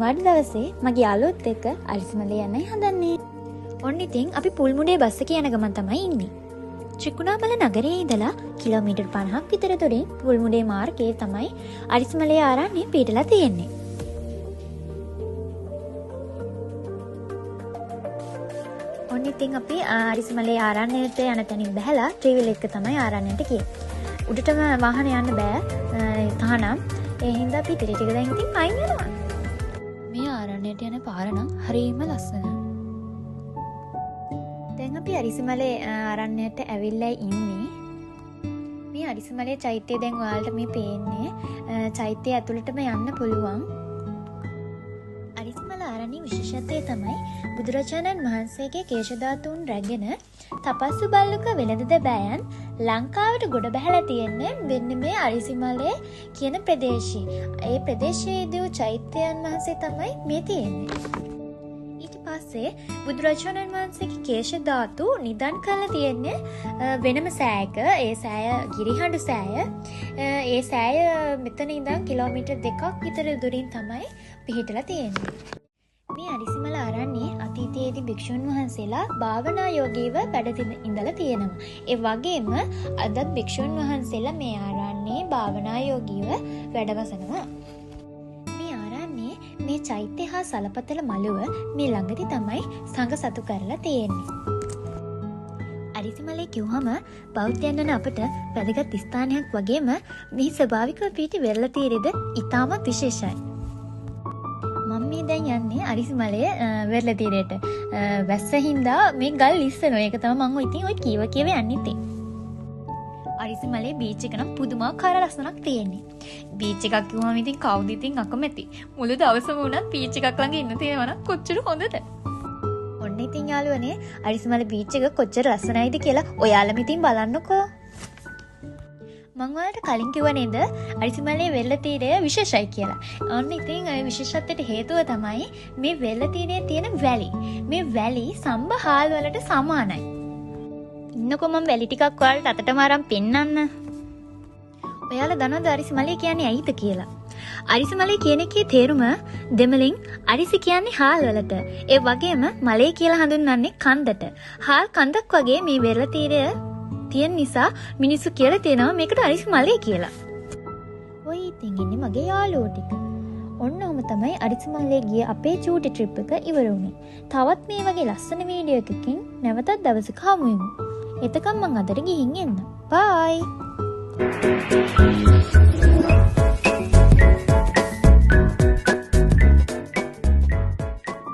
අනිවාර්ය දවසේ මගේ යාළුවොත් එක්ක අරිසිමලේ යන්නයි හදන්නේ. ඔන්න ඉතින් අපි පුල්මුඩේ බස් එකේ යන ගමන් තමයි ඉන්නේ. ත්‍රිකුණාමල නගරයේ ඉඳලා කිලෝමීටර් 50ක් විතර දුරින් පුල්මුඩේ මාර්ගයේ තමයි අරිසිමලේ ආරණ්‍ය පිහිටලා තියෙන්නේ. ඔන්න ඉතින් අපි අරිසිමලේ ආරණ්‍යයට යන තැනින් බැහැලා ට්‍රැවල් එක තමයි ආරණ්‍යයට ගියේ. උඩටම වාහන යන්න බෑ තහනම්. ඒ හින්දා අපි ටික ටික දැන් ඉතින් පයින් යනවා. මේ ආරණ්‍යයට යන පාර නම් හරිම ලස්සනයි. දැන් අපි අරිසිමලේ ආරණ්‍යයට ඇවිල්ලා ඉන්නේ. මේ අරිසිමලේ චෛත්‍යය දැන් ඔයාලට මේ පේන්නේ. චෛත්‍යය ඇතුළටම යන්න පුළුවන්. අරිසිමල ආරණ්‍ය විශේෂත්වය තමයි බුදුරජාණන් වහන්සේගේ කේශ ධාතුන් රැගෙන තපස්සු බල්ලුක වෙළඳ බෑයන් ලංකාවට ගොඩ බැහැලා තියෙන්නේ මෙන්න මේ අරිසිමලේ කියන ප්‍රදේශයේ. ඒ ප්‍රදේශයේදී වූ චෛත්‍යයන් වහන්සේ තමයි මේ තියෙන්නේ. ඊට පස්සේ බුදුරජාණන් වහන්සේගේ කේශ ධාතු නිදන් කරලා තියෙන්නේ වෙනම සෑයක. ඒ සෑය ගිරිහඬු සෑය. ඒ සෑය මෙතන ඉඳන් කිලෝමීටර් 2ක් විතර දුරින් තමයි පිහිටලා තියෙන්නේ. මේ අරිසිමල ආරණ්‍යයේ අතීතයේදී භික්ෂුන් වහන්සේලා භාවනා යෝගීව වැඩ ඉඳලා තියෙනවා. ඒ වගේම අදත් භික්ෂුන් වහන්සේලා මේ ආරණ්‍යයේ භාවනා යෝගීව වැඩවසනවා. මේ ආරණ්‍යයේ මේ චෛත්‍ය හා සලපතල මළුව මේ ළඟදී තමයි සංඝ සතු කරලා තියෙන්නේ. අරිසිමලේ කිව්වම බෞද්ධයන් වන අපට වැදගත් ස්ථානයක් වගේම මේ ස්වභාවිකව පිහිටි වෙරළ තීරෙද ඉතාමත් විශේෂයි. මම මේ දැන් යන්නේ අරිසිමලේ වෙරළ තීරයට. වැස්ස හින්දා මේ ගල් ඉස්සනවා. ඒක තමයි මම ඉතින් ඔය කීව යන්නේ ඉතින්. අරිසිමලේ බීච් එක නම් පුදුමාකාර ලස්සනක් තියෙන්නේ. බීච් එකක් කිව්වම ඉතින් කවුද ඉතින් අකමැති. මුළු දවසම වුණත් බීච් එකක් ළඟ ඉන්න තියෙනවා නම් කොච්චර හොඳද? ඔන්න ඉතින් යාළුවනේ අරිසිමලේ බීච් එක කොච්චර ලස්සනයිද කියලා ඔයාලම ඉතින් බලන්නකෝ. මං ඔයාලට කලින් කිව්ව නේද අරිසිමලේ වෙරළ තීරය විශේෂයි කියලා. ඔන්න ඉතින් ඒ විශේෂත්වයට හේතුව තමයි මේ වෙරළ තීරයේ තියෙන වැලි. මේ වැලි සම්බ හාල් වලට සමානයි. ඉන්නකො මම වැලි ටිකක් ඔයාලට අතටම අරන් පෙන්නන්න. ඔයාලා දන්නවද අරිසිමලේ කියන්නේ ඇයිද කියලා? අරිසිමලේ කියන එකේ තේරුම දෙමළෙන් අරිසි කියන්නේ හාල් වලට. ඒ වගේම මලේ කියලා හඳුන්වන්නේ කන්දට. හාල් කන්දක් වගේ මේ වෙරළ තීරය තියෙන නිසා මිනිස්සු කියලා තියෙනවා මේකට අරිසිමලේ කියලා. ඔය ඉතින් ඉන්නේ මගේ යාළුවෝ ටික. ඔන්න ඔහම තමයි අරිසිමලේ ගිය අපේ චූටි ට්‍රිප් එක ඉවර වුණේ. තවත් මේ වගේ ලස්සන වීඩියෝ එකකින් නැවතත් දවසක හමු වෙමු. එතකම් මං අදට ගිහින් එන්න. බයි.